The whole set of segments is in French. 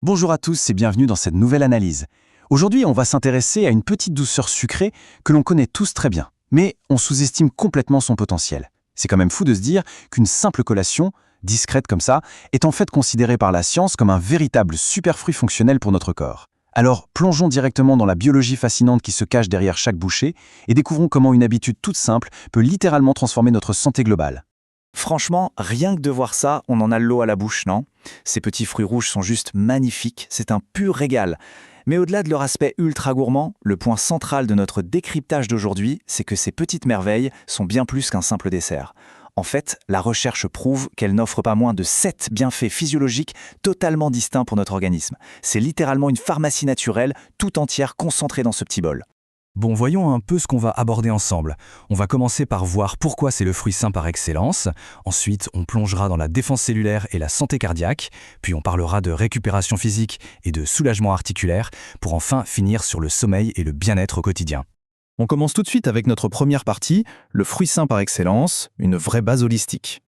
Bonjour à tous et bienvenue dans cette nouvelle analyse. Aujourd'hui, on va s'intéresser à une petite douceur sucrée que l'on connaît tous très bien, mais on sous-estime complètement son potentiel. C'est quand même fou de se dire qu'une simple collation, discrète comme ça, est en fait considérée par la science comme un véritable superfruit fonctionnel pour notre corps. Alors, plongeons directement dans la biologie fascinante qui se cache derrière chaque bouchée et découvrons comment une habitude toute simple peut littéralement transformer notre santé globale. Franchement, rien que de voir ça, on en a l'eau à la bouche, non? Ces petits fruits rouges sont juste magnifiques, c'est un pur régal. Mais au-delà de leur aspect ultra gourmand, le point central de notre décryptage d'aujourd'hui, c'est que ces petites merveilles sont bien plus qu'un simple dessert. En fait, la recherche prouve qu'elles n'offrent pas moins de 7 bienfaits physiologiques totalement distincts pour notre organisme. C'est littéralement une pharmacie naturelle, tout entière concentrée dans ce petit bol. Bon, voyons un peu ce qu'on va aborder ensemble. On va commencer par voir pourquoi c'est le fruit sain par excellence. Ensuite, on plongera dans la défense cellulaire et la santé cardiaque. Puis on parlera de récupération physique et de soulagement articulaire pour enfin finir sur le sommeil et le bien-être au quotidien. On commence tout de suite avec notre première partie, le fruit sain par excellence, une vraie base holistique.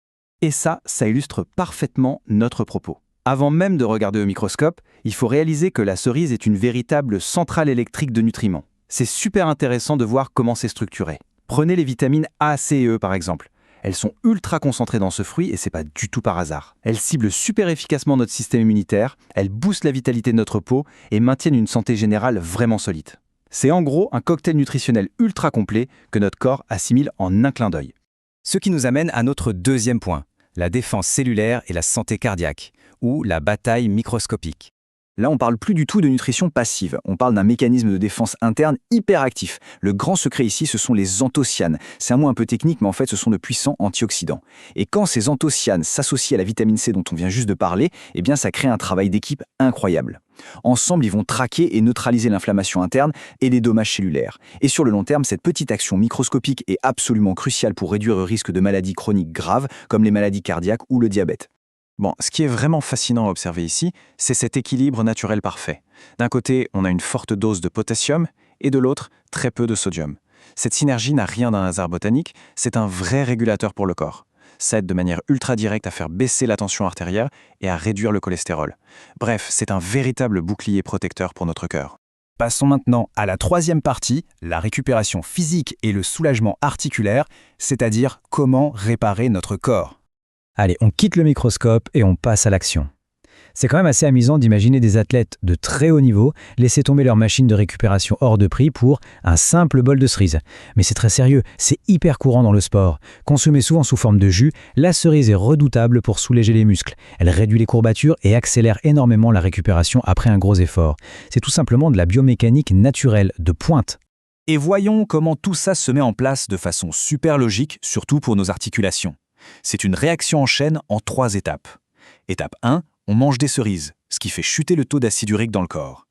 Et ça illustre parfaitement notre propos. Avant même de regarder au microscope, il faut réaliser que la cerise est une véritable centrale électrique de nutriments. C'est super intéressant de voir comment c'est structuré. Prenez les vitamines A, C et E par exemple. Elles sont ultra concentrées dans ce fruit et c'est pas du tout par hasard. Elles ciblent super efficacement notre système immunitaire, elles boostent la vitalité de notre peau et maintiennent une santé générale vraiment solide. C'est en gros un cocktail nutritionnel ultra complet que notre corps assimile en un clin d'œil. Ce qui nous amène à notre deuxième point, la défense cellulaire et la santé cardiaque, ou la bataille microscopique. Là, on parle plus du tout de nutrition passive, on parle d'un mécanisme de défense interne hyper actif. Le grand secret ici, ce sont les anthocyanes. C'est un mot un peu technique, mais en fait, ce sont de puissants antioxydants. Et quand ces anthocyanes s'associent à la vitamine C dont on vient juste de parler, eh bien, ça crée un travail d'équipe incroyable. Ensemble, ils vont traquer et neutraliser l'inflammation interne et les dommages cellulaires. Et sur le long terme, cette petite action microscopique est absolument cruciale pour réduire le risque de maladies chroniques graves, comme les maladies cardiaques ou le diabète. Bon, ce qui est vraiment fascinant à observer ici, c'est cet équilibre naturel parfait. D'un côté, on a une forte dose de potassium et de l'autre, très peu de sodium. Cette synergie n'a rien d'un hasard botanique, c'est un vrai régulateur pour le corps. Ça aide de manière ultra directe à faire baisser la tension artérielle et à réduire le cholestérol. Bref, c'est un véritable bouclier protecteur pour notre cœur. Passons maintenant à la troisième partie, la récupération physique et le soulagement articulaire, c'est-à-dire comment réparer notre corps. Allez, on quitte le microscope et on passe à l'action. C'est quand même assez amusant d'imaginer des athlètes de très haut niveau laisser tomber leur machine de récupération hors de prix pour un simple bol de cerise. Mais c'est très sérieux, c'est hyper courant dans le sport. Consommée souvent sous forme de jus, la cerise est redoutable pour soulager les muscles. Elle réduit les courbatures et accélère énormément la récupération après un gros effort. C'est tout simplement de la biomécanique naturelle, de pointe. Et voyons comment tout ça se met en place de façon super logique, surtout pour nos articulations. C'est une réaction en chaîne en 3 étapes. Étape 1, on mange des cerises, ce qui fait chuter le taux d'acide urique dans le corps.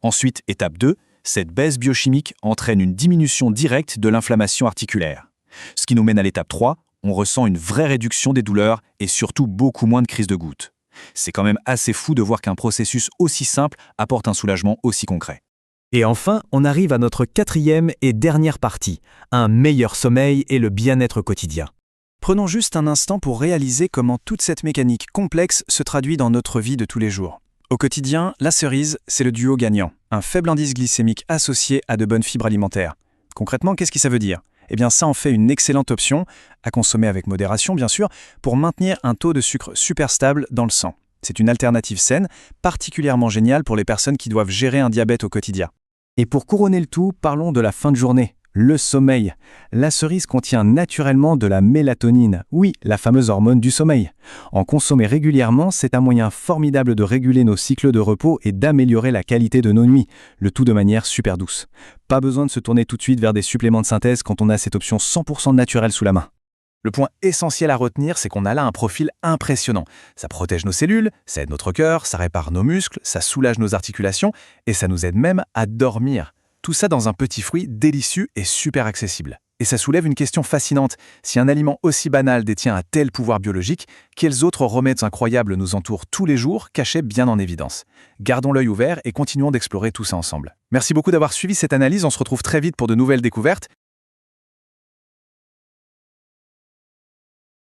Ensuite, étape 2, cette baisse biochimique entraîne une diminution directe de l'inflammation articulaire. Ce qui nous mène à l'étape 3, on ressent une vraie réduction des douleurs et surtout beaucoup moins de crises de gouttes. C'est quand même assez fou de voir qu'un processus aussi simple apporte un soulagement aussi concret. Et enfin, on arrive à notre quatrième et dernière partie, un meilleur sommeil et le bien-être quotidien. Prenons juste un instant pour réaliser comment toute cette mécanique complexe se traduit dans notre vie de tous les jours. Au quotidien, la cerise, c'est le duo gagnant, un faible indice glycémique associé à de bonnes fibres alimentaires. Concrètement, qu'est-ce que ça veut dire ? Eh bien, ça en fait une excellente option, à consommer avec modération bien sûr, pour maintenir un taux de sucre super stable dans le sang. C'est une alternative saine, particulièrement géniale pour les personnes qui doivent gérer un diabète au quotidien. Et pour couronner le tout, parlons de la fin de journée. Le sommeil. La cerise contient naturellement de la mélatonine, oui, la fameuse hormone du sommeil. En consommer régulièrement, c'est un moyen formidable de réguler nos cycles de repos et d'améliorer la qualité de nos nuits, le tout de manière super douce. Pas besoin de se tourner tout de suite vers des suppléments de synthèse quand on a cette option 100% naturelle sous la main. Le point essentiel à retenir, c'est qu'on a là un profil impressionnant. Ça protège nos cellules, ça aide notre cœur, ça répare nos muscles, ça soulage nos articulations et ça nous aide même à dormir. Tout ça dans un petit fruit délicieux et super accessible. Et ça soulève une question fascinante. Si un aliment aussi banal détient un tel pouvoir biologique, quels autres remèdes incroyables nous entourent tous les jours, cachés bien en évidence ? Gardons l'œil ouvert et continuons d'explorer tout ça ensemble. Merci beaucoup d'avoir suivi cette analyse, on se retrouve très vite pour de nouvelles découvertes.